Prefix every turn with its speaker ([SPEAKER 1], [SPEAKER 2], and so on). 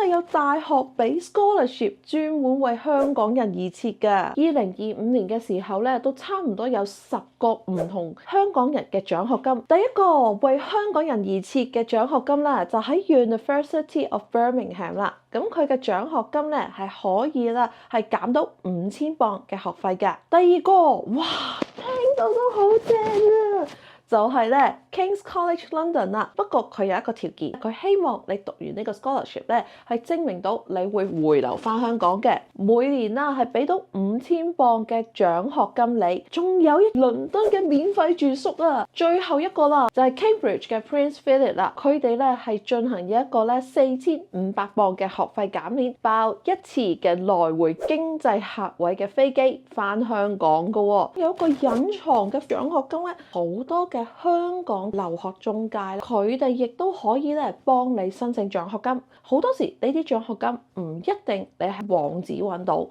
[SPEAKER 1] 係有大學俾 scholarship 專門為香港人而設㗎。2025年嘅時候咧，都差唔多有10個唔同香港人嘅獎學金。第一個為香港人而設嘅獎學金咧，就喺 University of Birmingham 啦。咁佢嘅獎學金咧係可以啦，係減到5000磅嘅學費嘅。第二個，哇，聽到都好正啊！就係咧 King's College London 啦，不過佢有一個條件，佢希望你讀完呢個 scholarship 咧，係證明到你會回流翻香港嘅，每年啦係俾到5000磅嘅獎學金你，仲有倫敦嘅免費住宿啊！最後一個啦，就係 Cambridge 嘅 Prince Philip 啦，佢哋咧係進行一個咧4500磅嘅學費減免，包一次嘅來回經濟客位嘅飛機翻香港噶喎，有一個隱藏嘅獎學金咧，好多嘅香港留學中介，佢哋亦都可以咧幫你申請獎學金。好多時呢啲獎學金唔一定你係網址揾到，